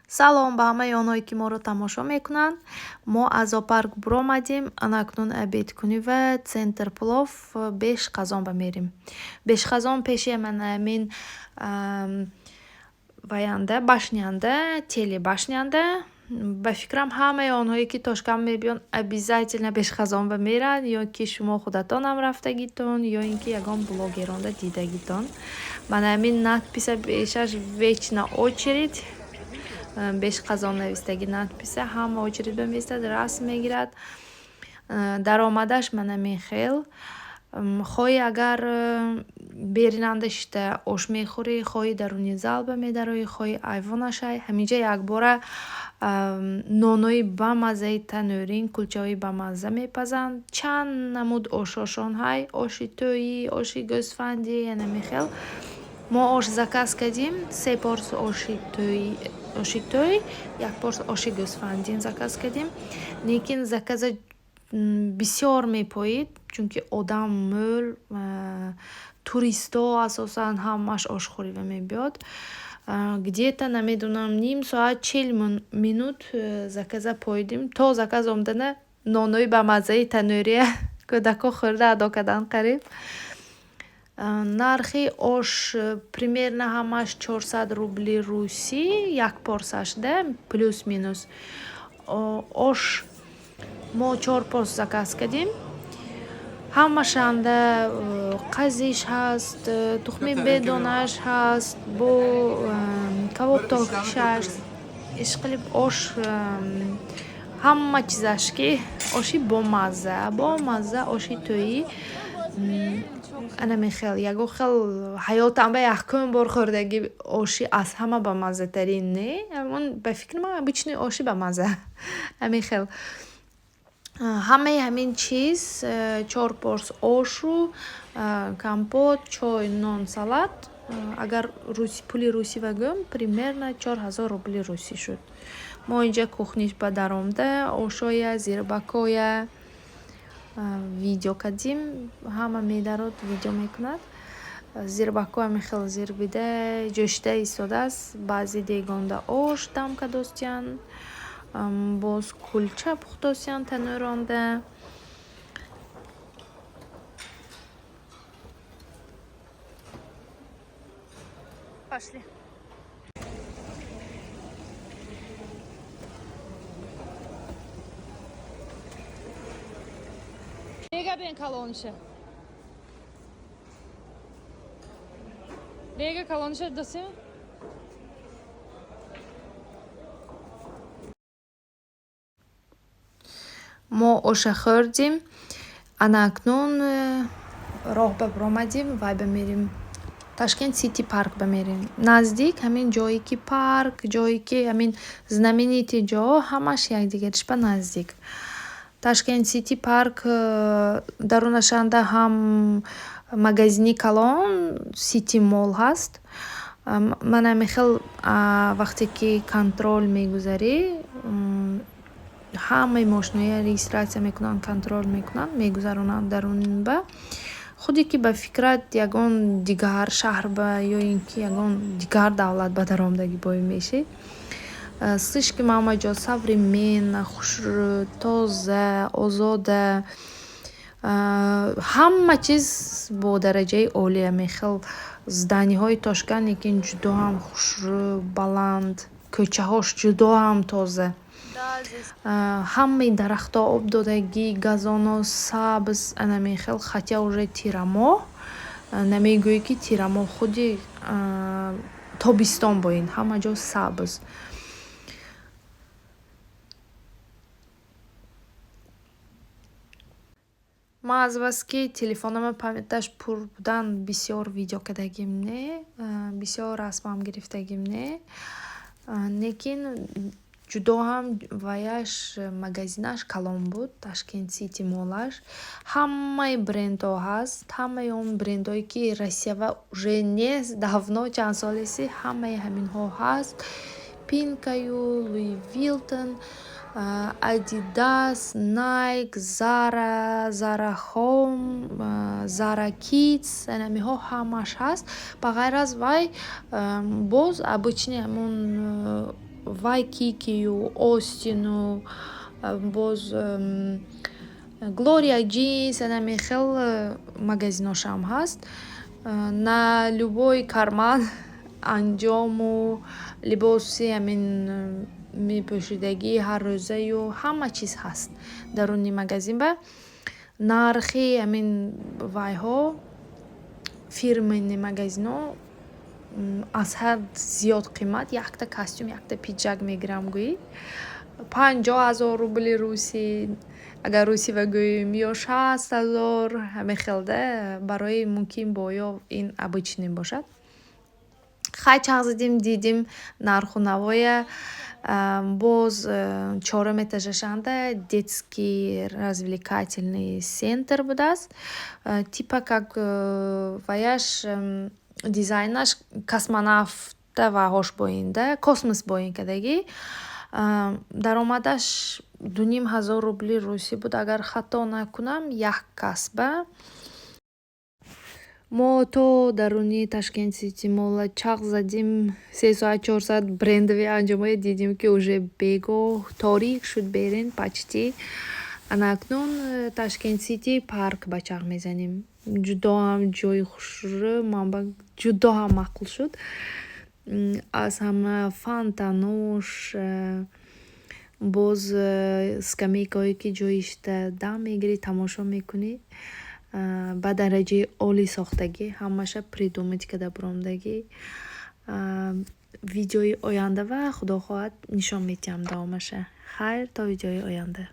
Салом ба ҳамаи онҳое, ки моро тамошо мекунанд. Мо аз зоопарк буромадем. Анакнун обедкунива Центр плов Бешқазон ба мерим. Бешқазон пеши манамин ваянда башнянда, телебашнянда. Ба фикрам ҳамаи онҳое, ки Тошканд мебиён, обязательно Бешқазон ба меранд, ё ки шумо худатонам рафтагитон, ё ин ки ягон блогеронда дидагитон. Манамин надписа бешаш вечна очередь. Бешқазон навистаги надписа, ҳама очередь беместад, расм мегирад. Даромадаш манамин хел. хоҳӣ агар беринанда шита ош мехӯрӣ, хоҳӣ даруни зал бамедароӣ, хоҳӣ айвонашай, ҳаминҷа якбора нонои бамаззаи танӯрин, кулчаҳои бамазза мепазанд. Чанд намуд ошошон ҳай, оши тӯӣ, оши гӯсфандӣ, янами хел. Мо ош заказ кардим, 3 порс оши тӯй, 1 порс оши гӯсфандин заказ кардим. Лекин заказа бисёр мепоид, чунки одам мӯл, туристо асосан ҳамаш ошхӯрива мебиёд. Где-то намедунам ним соат 40 минут заказа поидим. То заказ омдана нонои бамаззаи танӯрия кӯдако хӯрда адо кардан қариб. Нархи ош примерно ҳамаш 400 рубли русӣ, 1 порсаш да, плюс минус. Ош мо 4 порс заказ кардим. Ҳамашанда қазиш ҳаст, тухми бедонаш ҳаст, бо кабобтокишаш, ишқилиб ош, ҳама чизаш ки оши бомазза, оши тӯӣ. Анами хел ягон хел ҳаётам ба яҳкум бор хӯрдаги оши аз ҳама бамаззатарин не. Амон ба фикри ман обичный оши бамазза. Ҳамин хел. Ҳамаи ҳамин чиз 4 порс ошу, компот, чой, нон, салат. Агар пули русива гӯм, примерно 4000 рубли русӣ шуд. Мо инҷа кухниш ба даромда, ошоя, зирбакоя. Видео кардим, ҳама медарод видео мекунад. Зирбакоя мехел зирбида, ҷӯшида истодааст. Баъзи дегонда ош дам кардостиянд, боз кулча пухтостиянд танӯронда. Пошли. Лега бен калониша. Лега калониша досем. Мо оша хӯрдим. Анакнун роҳ ба буромадим, вай бамерим Ташкент Сити парк бамерим. Наздик ҳамин ҷое ки парк, ҷое ки ҳамин знаменитӣ ҷоҳо ҳамаш якдигариш ба наздик. Ташкент Сити парк дарунашанда ҳам магазини калон Сити мол ҳаст. Манами хел вақте ки контроль мегузарӣ, ҳамаи мошинаҳоя регистратсия мекунанд, контроль мекунанд, мегузаронанд дарун ба худе ки ба фикрат ягон дигар шаҳр ба ё ин ки ягон дигар давлат ба даромадагӣ бой мешӣ. Слишком ҳамаҷо современно, тоза, озода. Ҳама чиз бо дараҷаи олия мехел. Зданиҳои Тошканд лекин ҷудо ҳам хушрӯ, баланд, кӯчаҳош ҷудо ҳам тоза. ҳамаи дарахтҳо обдодагӣ, газоно сабз, анами хел. Хотя уже тирамоҳ, намегӯӣ ки тирамоҳ худи тобистон бо ин ҳама ҷо сабз. Ман аз бас ки телефонама памяташ пур будан бисёр видео кардагим не, бисёр расмам гирифтагим не. Лекин ҷудо ҳам ваяш магазинаш калон буд, Ташкент Сити молаш. Ҳамаи брендҳо ҳаст, ҳамаи он брендҳое ки россиява уже нест, давно чанд солеси, ҳамаи ҳаминҳо ҳаст. Пинкаю, Луи Вилтон, Адидас, Найк, Зара, Зара Home, Zara Kids, анамиҳо ҳамаш ҳаст. Ба ғайр аз вай боз обычный ҳамон Waikiki, Остину, боз Gloria Jeans, анами хел магазиношам ҳаст. На любой карман анҷому либоси амин мепӯшидагии ҳаррӯзаю ҳама чиз ҳаст даруни магазин. Ба нархи амин вайҳо фирмени магазинҳо аз ҳад зиёд қимат. Якта костюм, якта пиҷак мегирам гӯӣ 50,000 рубли русӣ, агар русива гӯем, ё 60,000. ҳамин хелда барои мумкин бо ё ин обычный бошад. Хай чақ задим, дидим нарху навоя. Боз 4-ум этажашанда детский развлекательный центр будааст. Типа как ваяш дизайнаш космонавтаваҳош боинда, космос боин кардагӣ. Даромадаш 2500 рубли русӣ буд, агар хато накунам, як касба. Мо то даруни Ташкент Сити Молл чақ задим 3 соат 4 соат брендови анҷомҳое дидим ки уже бегоҳ торик шуд берин почти. Анакнун Ташкент Сити парк ба чақ мезанем. Ҷудо ҳам ҷойи хушрӯ, манбаг ҷудо ҳам маъқул шуд. Аз ҳама фонтанош, боз скамейкаҳое ки ҷои ишта дам мегирӣ, тамошо мекунӣ. Ба дараҷаи оли сохтагӣ, ҳамаша придумать карда буромдагӣ. Видеои оянда ва худо хоҳад нишон медиҳам давомаша. Хайр, то видеои оянда.